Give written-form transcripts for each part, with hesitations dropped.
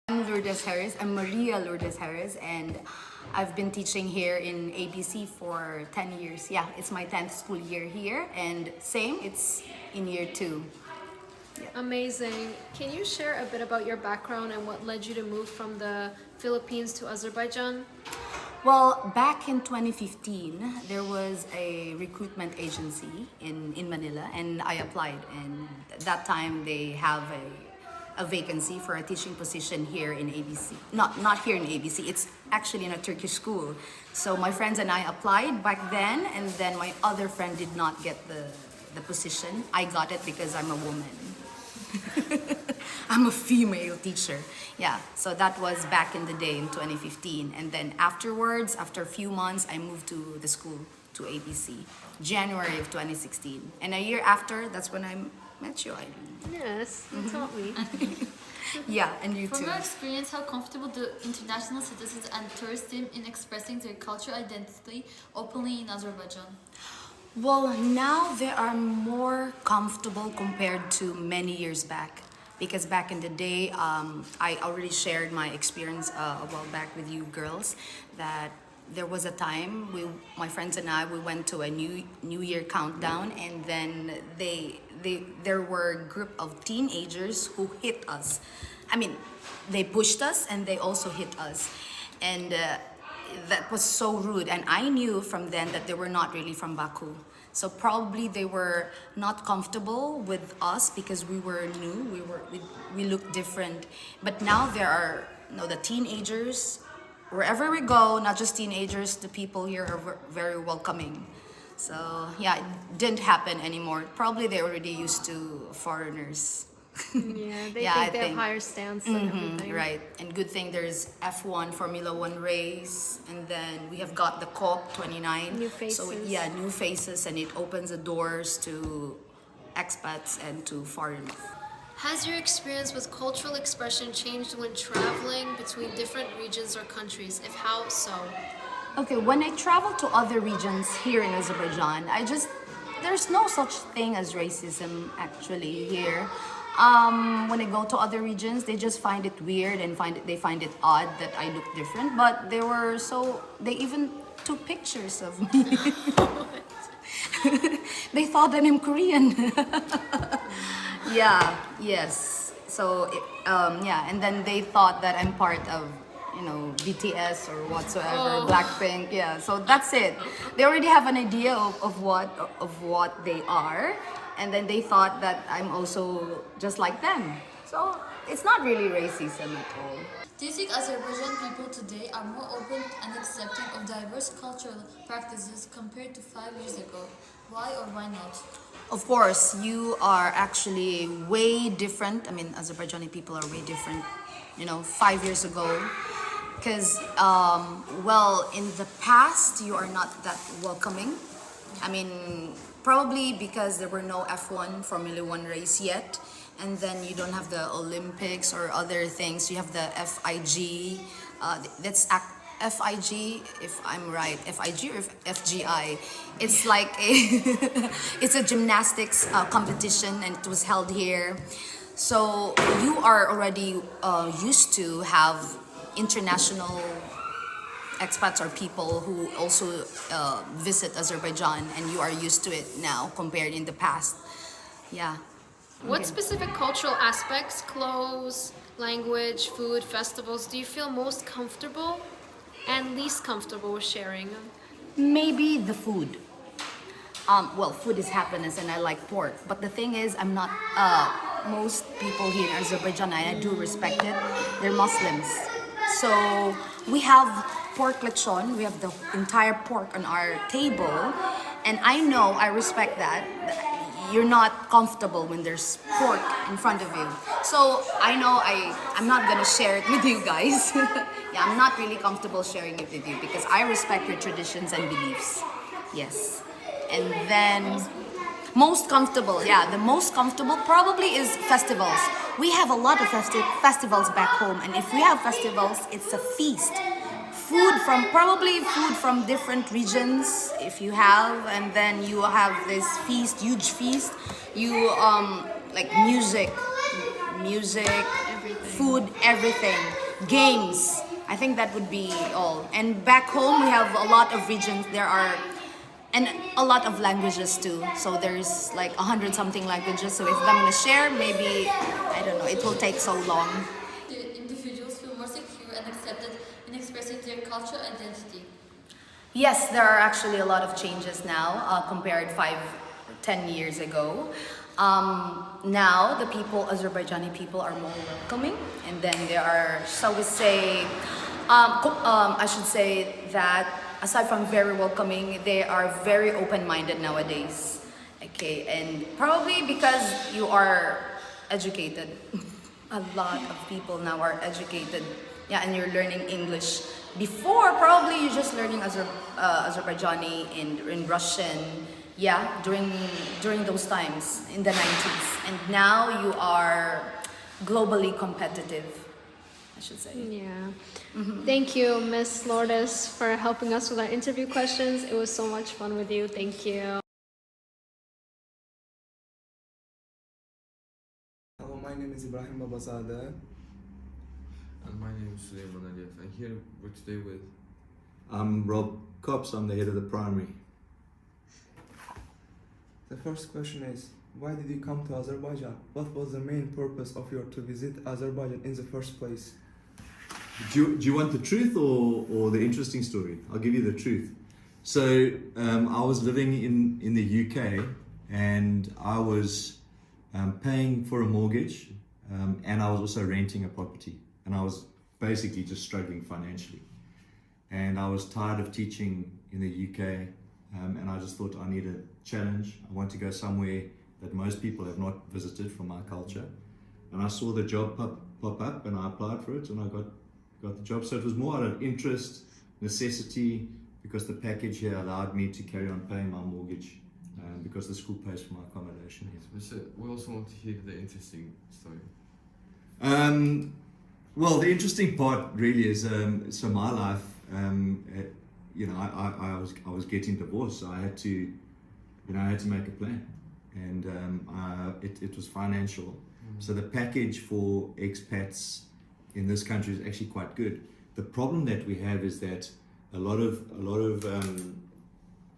I'm Lourdes Harris. I'm Maria Lourdes Harris, and I've been teaching here in ABC for 10 years. Yeah, it's my 10th school year here, and same, it's in year 2. Amazing. Can you share a bit about your background and what led you to move from the Philippines to Azerbaijan? Well, back in 2015, there was a recruitment agency in Manila, and I applied. And at that time, they have a vacancy for a teaching position here in ABC. Not here in ABC. It's actually in a Turkish school. So my friends and I applied back then, and then my other friend did not get the position. I got it because I'm a woman. I'm a female teacher. Yeah, so that was back in the day in 2015. And then afterwards, after a few months, I moved to the school, to ABC, January of 2016. And a year after, that's when I met you, Eileen. Yes, you taught me. Yeah, and you From too. your experience, how comfortable do international citizens and tourists seem in expressing their cultural identity openly in Azerbaijan? Well, now they are more comfortable compared to many years back. Because back in the day, I already shared my experience a while back with you girls that there was a time my friends and I, we went to a New Year countdown, and then there were a group of teenagers who hit us. I mean, they pushed us and they also hit us, and that was so rude. And I knew from then that they were not really from Baku. So probably they were not comfortable with us because we were new. We looked different. But now there are the teenagers. Wherever we go, not just teenagers, the people here are very welcoming. So yeah, it didn't happen anymore. Probably they're already used to foreigners. Yeah, they Yeah, think they have higher stance and everything. Right, and good thing there's F1 Formula 1 race, and then we have got the COP 29. New faces. So yeah, new faces, and it opens the doors to expats and to foreigners. Has your experience with cultural expression changed when traveling between different regions or countries? If how, so? Okay, when I travel to other regions here in Azerbaijan, there's no such thing as racism actually here. When I go to other regions, they just find it weird and they find it odd that I look different. But they even took pictures of me. They thought that I'm Korean. Yeah, yes. So, yeah, and then they thought that I'm part of, BTS or whatsoever, Blackpink. Yeah, so that's it. They already have an idea of what they are, and then they thought that I'm also just like them. So it's not really racism at all. Do you think Azerbaijan people today are more open and accepting of diverse cultural practices compared to 5 years ago? Why or why not? Of course, you are actually way different. I mean, Azerbaijani people are way different, 5 years ago. Because, in the past, you are not that welcoming. I mean, probably because there were no F1 Formula 1 race yet. And then you don't have the Olympics or other things. You have the FIG. FIG, if I'm right, FIG or FGI. It's like it's a gymnastics competition, and it was held here. So you are already used to have international expats or people who also visit Azerbaijan, and you are used to it now compared in the past. Yeah. What specific cultural aspects, clothes, language, food, festivals, do you feel most comfortable and least comfortable with sharing? Maybe the food. Food is happiness, and I like pork. But the thing is, I'm not. Most people here in Azerbaijan, and I do respect it, they're Muslims. So we have pork lechon. We have the entire pork on our table, and I respect that. You're not comfortable when there's pork in front of you. So I know I'm not gonna share it with you guys. Yeah, I'm not really comfortable sharing it with you because I respect your traditions and beliefs. Yes. And then most comfortable, the most comfortable probably is festivals. We have a lot of festivals back home, and if we have festivals, it's a feast. Food from different regions if you have, and then you have this huge feast. You like music, Everything. food, everything, games. I think that would be all. And back home, we have a lot of regions. There are, and a lot of languages too. So there's like 100 something languages. So if I'm gonna share, maybe, I don't know, it will take so long. Do individuals feel more secure and accepted in expressing their cultural identity? Yes, there are actually a lot of changes now compared 5 or 10 years ago. Now the people, Azerbaijani people, are more welcoming, and then there are, shall we say, I should say that aside from very welcoming, they are very open-minded nowadays. Okay, and probably because you are educated. A lot of people now are educated. Yeah, and you're learning English. Before, probably you're just learning Azerbaijani and Russian. Yeah, during those times in the 90s, and now you are globally competitive, I should say. Yeah. Thank you, Miss Lourdes, for helping us with our interview questions. It was so much fun with you. Thank you. Hello, my name is Ibrahim Babazadeh. And my name is Suleiman Aliyev. And here we're today with. I'm Rob Cops, I'm the head of the primary. The first question is, why did you come to Azerbaijan? What was the main purpose of your to visit Azerbaijan in the first place? Do you want the truth or the interesting story? I'll give you the truth. So I was living in the UK, and I was paying for a mortgage, and I was also renting a property, and I was basically just struggling financially. And I was tired of teaching in the UK, and I just thought I need a challenge. I want to go somewhere that most people have not visited from my culture. And I saw the job pop up, and I applied for it, and I got the job. So it was more out of interest, necessity, because the package here allowed me to carry on paying my mortgage, because the school pays for my accommodation here. We also want to hear the interesting story. Well, the interesting part really is, so my life, I was getting divorced, so I had to make a plan, and it was financial. So the package for expats in this country is actually quite good. The problem that we have is that a lot of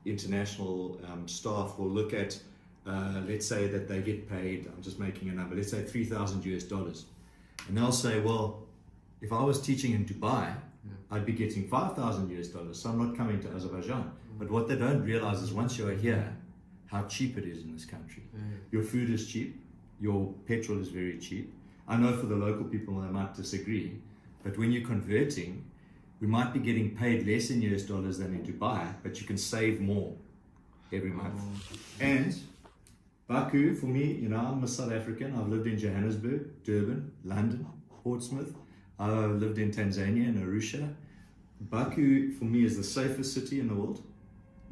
international staff will look at, let's say that they get paid, I'm just making a number, let's say $3,000, and they'll say, well, if I was teaching in Dubai, I'd be getting $5,000, so I'm not coming to Azerbaijan. But what they don't realize is once you're here, how cheap it is in this country. Your food is cheap, your petrol is very cheap. I know for the local people they might disagree, but when you're converting, we might be getting paid less in US dollars than in Dubai, but you can save more every month. And Baku, for me, I'm a South African. I've lived in Johannesburg, Durban, London, Portsmouth. I've lived in Tanzania and Arusha. Baku, for me, is the safest city in the world.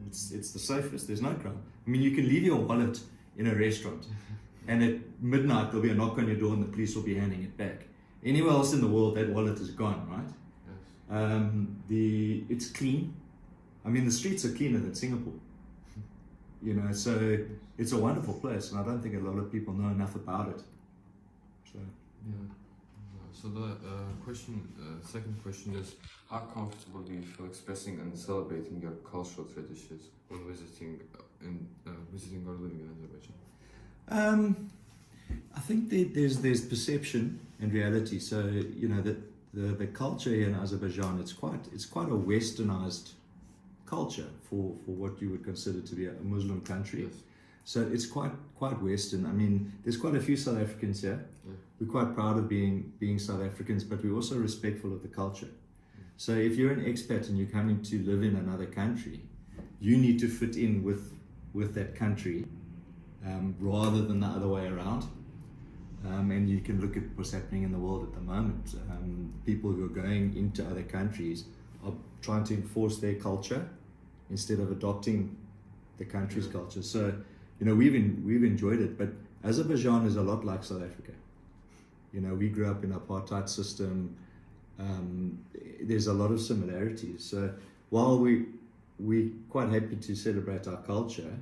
It's the safest. There's no crime. I mean, you can leave your wallet in a restaurant, and at midnight there'll be a knock on your door and the police will be handing it back. Anywhere else in the world, that wallet is gone, right? Yes. It's clean. I mean, the streets are cleaner than Singapore. So it's a wonderful place, and I don't think a lot of people know enough about it. So. Yeah. So the second question is, how comfortable do you feel expressing and celebrating your cultural traditions when visiting or living in Azerbaijan? I think there's perception and reality. So the culture here in Azerbaijan, it's quite a westernized culture for what you would consider to be a Muslim country. Yes. So it's quite Western. I mean, there's quite a few South Africans here. Yeah. We're quite proud of being South Africans, but we're also respectful of the culture. So if you're an expat and you're coming to live in another country, you need to fit in with that country rather than the other way around. And you can look at what's happening in the world at the moment. People who are going into other countries are trying to enforce their culture instead of adopting the country's culture. So, we've enjoyed it, but Azerbaijan is a lot like South Africa. We grew up in an apartheid system. There's a lot of similarities. So while we're quite happy to celebrate our culture,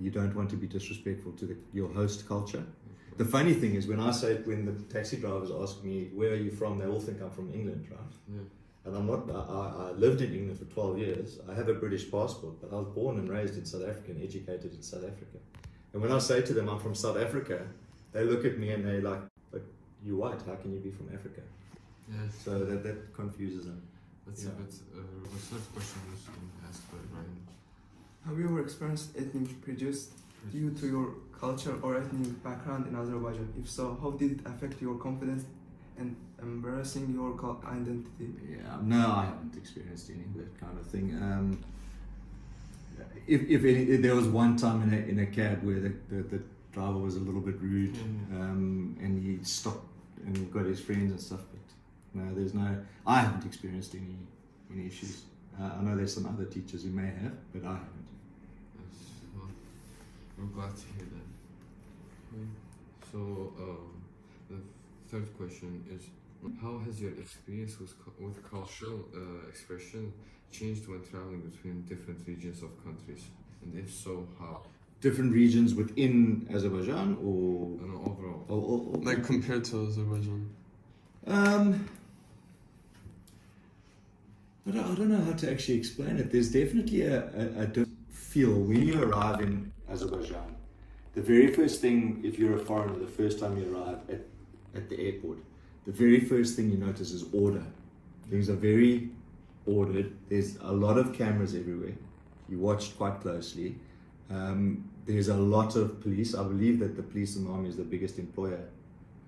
you don't want to be disrespectful to your host culture. The funny thing is when the taxi drivers ask me, where are you from? They all think I'm from England, right? Yeah. And I'm not, I lived in England for 12 years. I have a British passport, but I was born and raised in South Africa and educated in South Africa. And when I say to them I'm from South Africa, they look at me and they're like, but you're white, how can you be from Africa? Yes. So that confuses them. That's Yeah. a bit. The third question was asked by Ryan. Have you ever experienced ethnic prejudice due to your culture or ethnic background in Azerbaijan? If so, how did it affect your confidence and embracing your identity? Yeah, no, I haven't experienced any of that kind of thing. If any, there was one time in a cab where the driver was a little bit rude, and he stopped and he got his friends and stuff. But no, I haven't experienced any issues. I know there's some other teachers who may have, but I haven't. Yes. Well, we're glad to hear that. Okay. So the third question is, how has your experience with cultural expression changed when traveling between different regions of countries? And if so, how? Different regions within Azerbaijan or Overall. or Like compared to Azerbaijan? I don't know how to actually explain it. There's definitely a different feel when you arrive in Azerbaijan. The very first thing, if you're a foreigner, the first time you arrive at the airport, the very first thing you notice is order. Things are very ordered. There's a lot of cameras everywhere. You watch quite closely. There's a lot of police. I believe that the police and army is the biggest employer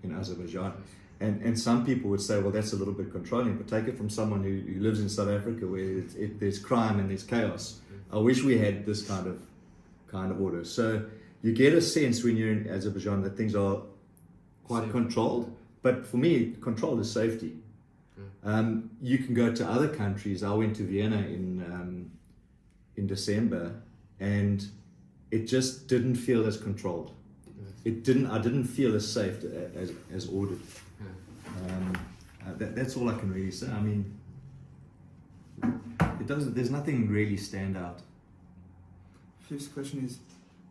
in Azerbaijan. And some people would say, well, that's a little bit controlling, but take it from someone who lives in South Africa where there's crime and there's chaos. I wish we had this kind of order. So you get a sense when you're in Azerbaijan that things are quite controlled. But for me, control is safety. You can go to other countries. I went to Vienna in December, and it just didn't feel as controlled. Yes. I didn't feel as safe as ordered. Yeah. That's all I can really say. I mean, there's nothing really stand out. Fifth question is,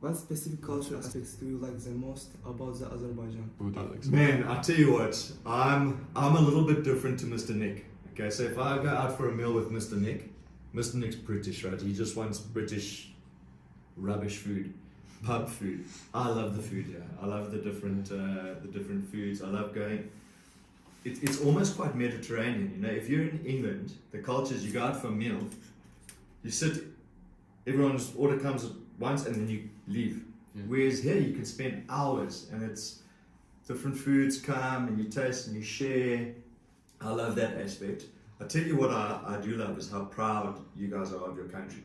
what specific cultural aspects do you like the most about the Azerbaijan? Man, I tell you what, I'm a little bit different to Mr. Nick. Okay, so if I go out for a meal with Mr. Nick's British, right? He just wants British rubbish food, pub food. I love the food here. I love the different foods. I love going. It's almost quite Mediterranean, you know. If you're in England, the culture is you go out for a meal, you sit, everyone's order comes at once, and then you leave. Yeah. Whereas here you can spend hours, and it's different foods come and you taste and you share. I love that aspect. I tell you what I do love is how proud you guys are of your country.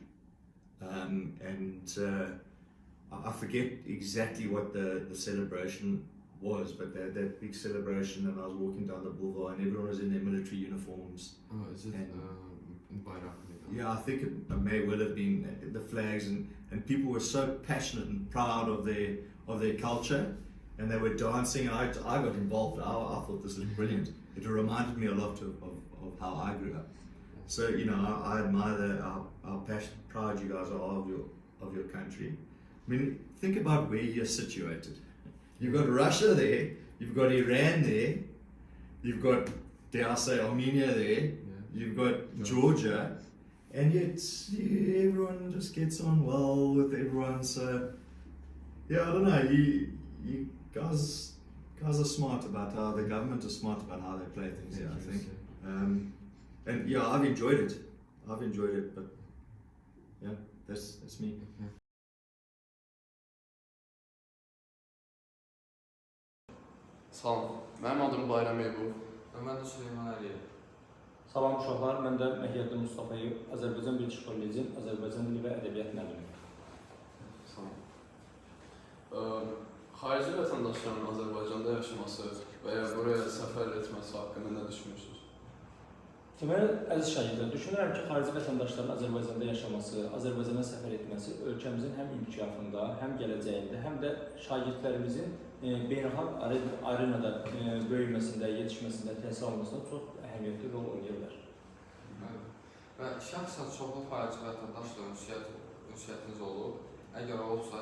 I forget exactly what the celebration was, but that big celebration, and I was walking down the boulevard and everyone was in their military uniforms. Oh, is it in Bayrak? Yeah, I think it may well have been the flags, and people were so passionate and proud of their culture, and they were dancing. I got involved. I thought this was brilliant. It reminded me a lot of how I grew up. So you know, I admire how proud you guys are of your country. I mean, think about where you're situated. You've got Russia there, you've got Iran there, you've got, dare I say, Armenia there, you've got Georgia, and yet everyone just gets on well with everyone. So yeah, I don't know. You guys are smart about how the government is smart about how they play things here, I think. And yeah, I've enjoyed it, but yeah, that's me. Salam, mənim adım Bayram Eybov. Mən də Süleyman Əliyev. Salam uşaqlar, mən də Məhiyyəddin Mustafayev, Azərbaycan British College'in Azərbaycan dili və ədəbiyyat müəllimi. Salam. Xarici vətəndaşların Azərbaycanda yaşaması və ya buraya səfər etməsi haqqında nə düşünürsünüz? Deməli, əziz şagirdlər, düşünürəm ki, xarici vətəndaşların Azərbaycanda yaşaması, Azərbaycana səfər etməsi ölkəmizin həm inkişafında, həm gələcəyində, həm də şagirdlərimizin beynəlxalq arenada böyüməsində, yetişməsində, təhsil almasında çox əhəmiyyətli rol oynayırlar. Və şəxsən çoxlu xarici vətəndaşla ünsiyyətiniz olub. Əgər olsa,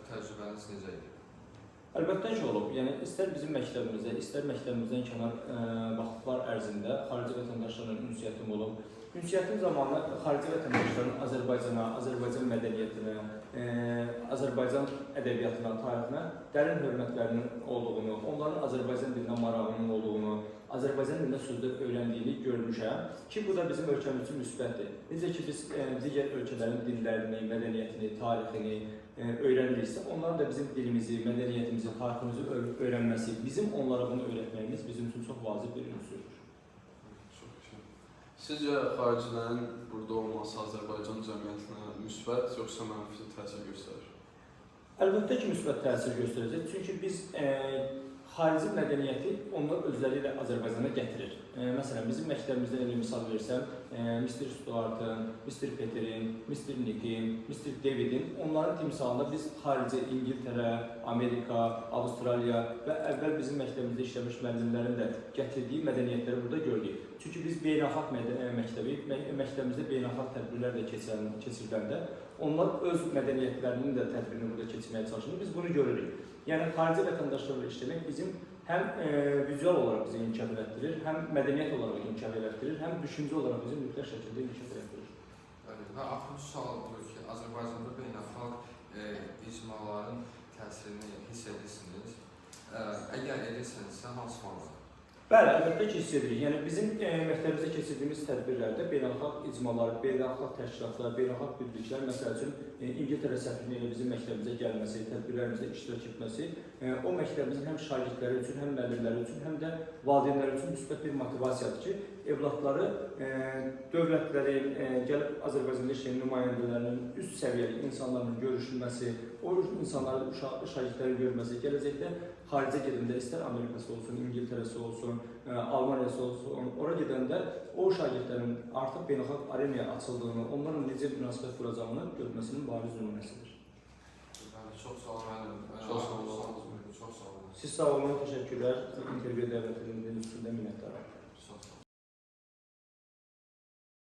təcrübəniz necə idi? Əlbəttə ki, olub. Yəni, istər bizim məktəbimizdə, istər məktəbimizdən kənar vaxtlar ərzində xarici vətəndaşlarla ünsiyyətim olub. Ünsiyyətim zamanı xarici vətəndaşların Azərbaycana, Azərbaycan mədəniyyətinə, Azərbaycan ədəbiyyatına, tarixinə dərin hörmətlərinin olduğunu, onların Azərbaycan dilinə marağının olduğunu, Azərbaycan dilində sözlər öyrəndiyini görmüşəm ki, bu da bizim ölkəmiz üçün müsbətdir. Necə ki, biz digər ölkələrin dillərini, mədəniyyətini, tarixini öyrəniriksə, onların da bizim dilimizi, mədəniyyətimizi, tariximizi öyrənməsi, bizim onlara bunu öyrətməyimiz bizim üçün çox vacib bir ünsürdür. Sizcə xaricilərin burada olması Azərbaycan cəmiyyətinə müsbət yoxsa mənfi təsir göstərir? Əlbəttə ki, müsbət təsir göstərəcək. Çünki biz xarici mədəniyyəti onlar özləri ilə Azərbaycana gətirir. Məsələn, bizim məktəbimizdə elə misal versəm, Mr. Stuart'ın, Mr. Peter'in, Mr. Nick'in, Mr. David'in, onların timsalında biz xarici İngiltərə, Amerika, Avustraliya və əvvəl bizim məktəbimizdə işləmiş müəllimlərin də gətirdiyi mədəniyyətləri burada gördük. Çünki biz beynəlxalq məktəbimizdə beynəlxalq tədbirlər də keçiriləndə, onlar öz mədəniyyətlərinin də tədbirini burada keçirməyə çalışır. Biz bunu görürük. Yəni, xarici vətəndaşlarla işləmək bizim həm vizual olaraq bizi inkişaf elətdirir, həm mədəniyyət olaraq inkişaf elətdirir, həm düşüncə olaraq bizi mütləq şəkildə inkişaf elətdirir. Və axırıncı sual budur ki, Azərbaycanda beynəlxalq icmaların təsirini hiss edirsiniz. Əgər edirsinizsə, hansı formada? Bəli, əlbəttə ki, hiss edirik. Yəni, bizim məktəbimizdə keçirdiyimiz tədbirlərdə beynəlxalq icmalar, beynəlxalq təşkilatlar, beynəlxalq birliklər, məsəl üçün İngiltərə səfirinin ilə bizim məktəbimizə gəlməsi, tədbirlərimizdə iştirak etməsi o məktəbimizin həm şagirdləri üçün, həm müəllimləri üçün, həm də valideynləri üçün müsbət bir motivasiyadır ki, evladları dövlətlərin, gəlib Azərbaycanda işləyən nümayəndələrinin üst səviyyəli insanların görüşülməsi, o insanların şagirdləri görməsi, gələcəkdə xaricə gedəndə istər Amerikası olsun, İngiltərəsi olsun, Almaniyası olsun, ora gedəndə o şagirdlərin artıq beynəlxalq arenaya açıldığını, onlarla necə münasibət quracağını görməsinin bariz nümunəsidir. Çox sağ olun. Çox sağ olun. Siz sağ olun, təşəkkürlər. İntervyu dəvət edildiyiniz üçün də minnətdaram.